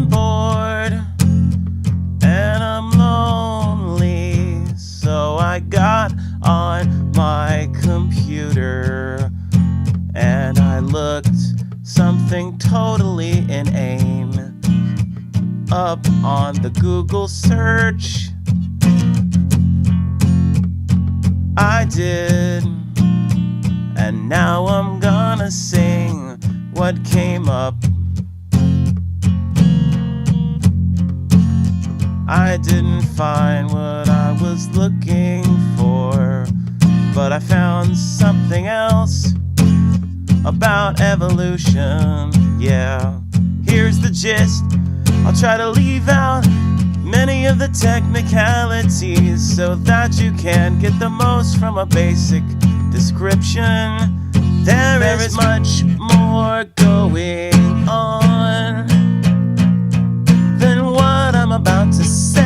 I'm bored and I'm lonely, so I got on my computer and I looked something totally inane up on the Google search. I did, and now I'm gonna sing what came up. I didn't find what I was looking for, but I found something else about evolution. Yeah, here's the gist. I'll try to leave out many of the technicalities so that you can get the most from a basic description. There is much more going on than what I'm about to say,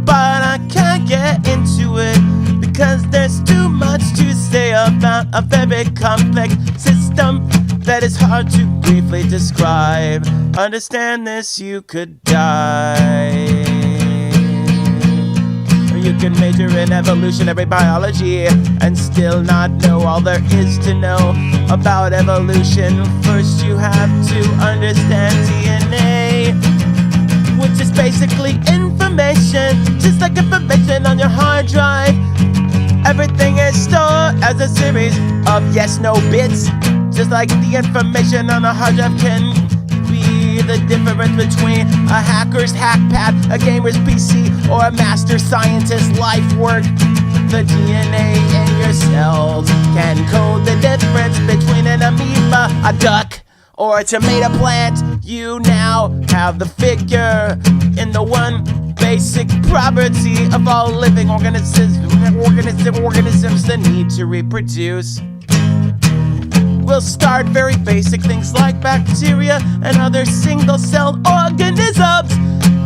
but I can't get into it because there's too much to say about a very complex system that is hard to briefly describe. Understand this, you could die. You can major in evolutionary biology and still not know all there is to know about evolution. First you have to understand DNA, which is basically information, just like information on your hard drive. Everything is stored as a series of yes-no bits, just like the information on a hard drive can be the difference between a hacker's hackpad, a gamer's PC, or a master scientist's life work. The DNA in your cells can code the difference between an amoeba, a duck, or a tomato plant. You now have the figure in the one basic property of all living organisms, the need to reproduce. We'll start very basic things like bacteria and other single-celled organisms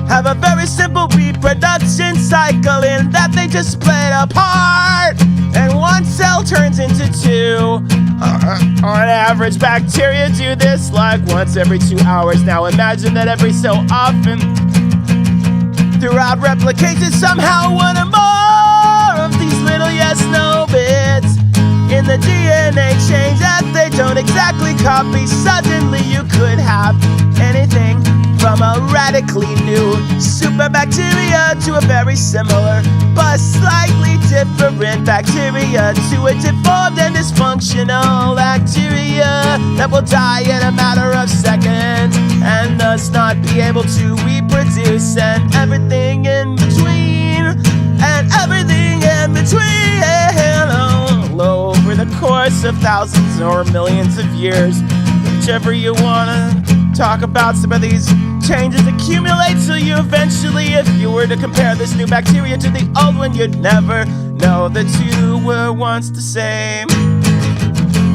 have a very simple reproduction cycle in that they just split apart and one cell turns into two. On average, bacteria do this like once every 2 hours. Now imagine that every so often, throughout replication, somehow one or more of these little yes-no bits in the DNA change that they don't exactly copy. Suddenly you could have anything from a radically new superbacteria to a very similar but slightly different bacteria to a deformed and dysfunctional bacteria that will die in a matter of seconds and thus not be able to reproduce, and everything in between, and everything in between. Over the course of thousands or millions of years, whichever you wanna talk about, some of these changes accumulate so you eventually, if you were to compare this new bacteria to the old one, you'd never know the two were once the same.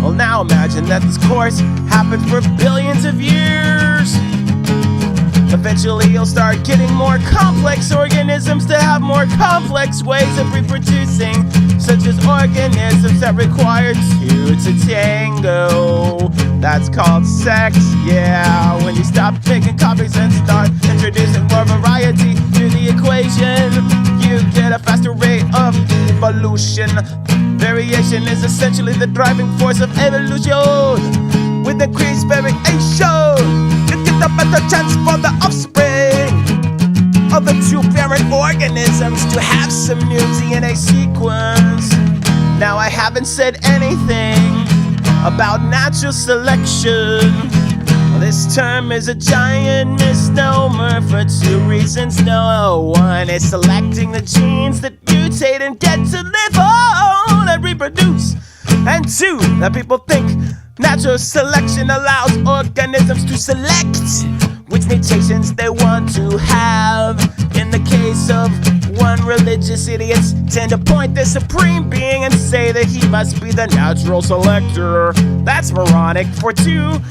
Well, now imagine that this course happened for billions of years. Eventually you'll start getting more complex organisms that have more complex ways of reproducing, such as organisms that require two to tango. That's called sex, yeah. When you stop taking copies and start introducing more variety to the equation, you get a faster rate of evolution. Variation is essentially the driving force of evolution. With increased variation, you get a better chance for the offspring of the two parent organisms to have some new DNA sequence. Now I haven't said anything about natural selection. This term is a giant misnomer for two reasons. No, one is selecting the genes that mutate and get to live on and reproduce. And two, that people think natural selection allows organisms to select which mutations they want to have. In the case of one, religious idiots tend to point the supreme being and say that he must be the natural selector. That's moronic. For two,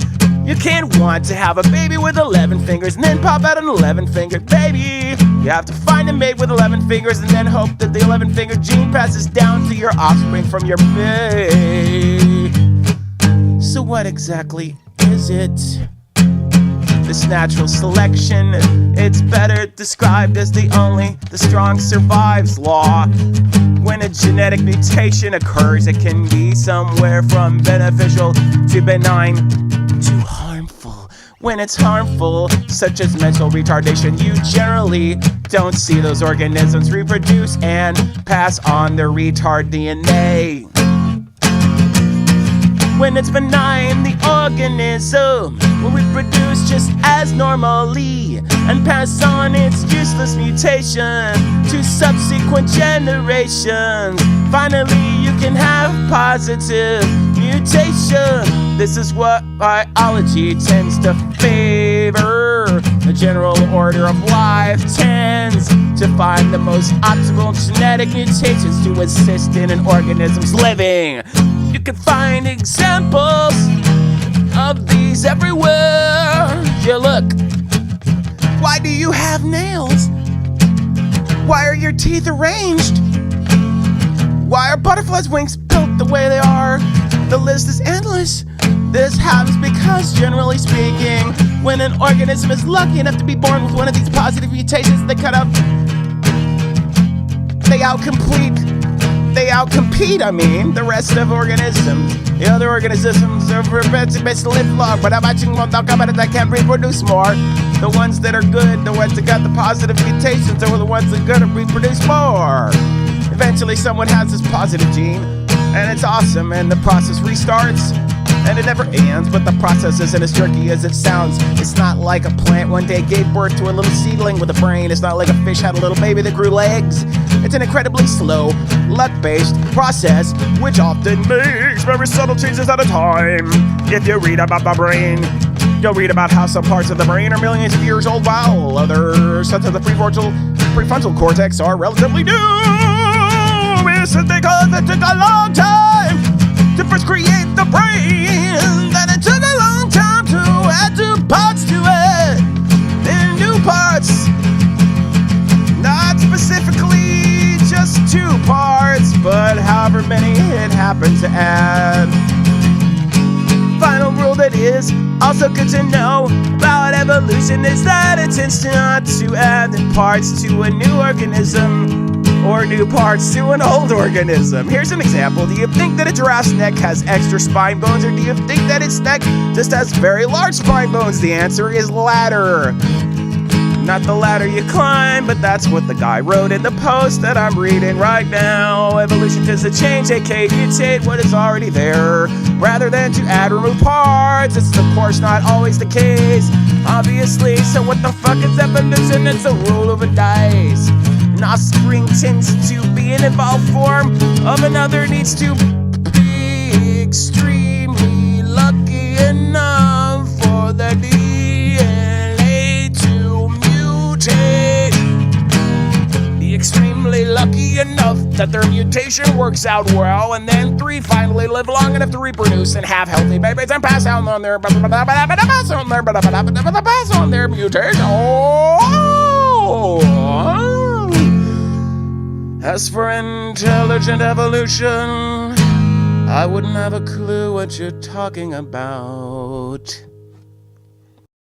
you can't want to have a baby with 11 fingers and then pop out an 11-fingered baby. You have to find a mate with 11 fingers and then hope that the 11-fingered gene passes down to your offspring from your mate. So what exactly is it? natural selection. It's better described as the strong survives law. When a genetic mutation occurs, it can be somewhere from beneficial to benign to harmful. When it's harmful, such as mental retardation, you generally don't see those organisms reproduce and pass on their retard DNA. When it's benign, the organism will reproduce just as normally and pass on its useless mutation to subsequent generations. Finally, you can have positive mutation. This is what biology tends to favor. The general order of life tends to find the most optimal genetic mutations to assist in an organism's living. You can find examples of these everywhere you look. Why do you have nails? Why are your teeth arranged? Why are butterflies' wings built the way they are? The list is endless. This happens because, generally speaking, when an organism is lucky enough to be born with one of these positive mutations, they outcompete, the rest of organisms. The other organisms are best to live long, but I can't reproduce more. The ones that are good, the ones that got the positive mutations, are the ones that are gonna reproduce more. Eventually someone has this positive gene, and it's awesome, and the process restarts. And it never ends, but the process isn't as jerky as it sounds. It's not like a plant one day gave birth to a little seedling with a brain. It's not like a fish had a little baby that grew legs. It's an incredibly slow, luck-based process, which often makes very subtle changes at a time. If you read about the brain, you'll read about how some parts of the brain are millions of years old, while others, such as the prefrontal cortex, are relatively new. This is because it took a long time to first create the brain, then it took a long time to add two parts to it. Then new parts, not specifically just two parts, but however many it happened to add. Final rule that is also good to know about evolution is that it tends not to add parts to a new organism or new parts to an old organism. Here's an example. Do you think that a giraffe's neck has extra spine bones, or do you think that its neck just has very large spine bones? The answer is ladder. Not the ladder you climb, but that's what the guy wrote in the post that I'm reading right now. Evolution tends to change, aka mutate what is already there, rather than to add or remove parts. This is of course not always the case, obviously. So what the fuck is evolution? It's a roll of a dice. An offspring tends to be an evolved form of another, needs to be extremely lucky enough for the DNA to mutate. Be extremely lucky enough that their mutation works out well, and then 3 finally live long enough to reproduce and have healthy babies and pass on their mutation. As for intelligent evolution, I wouldn't have a clue what you're talking about.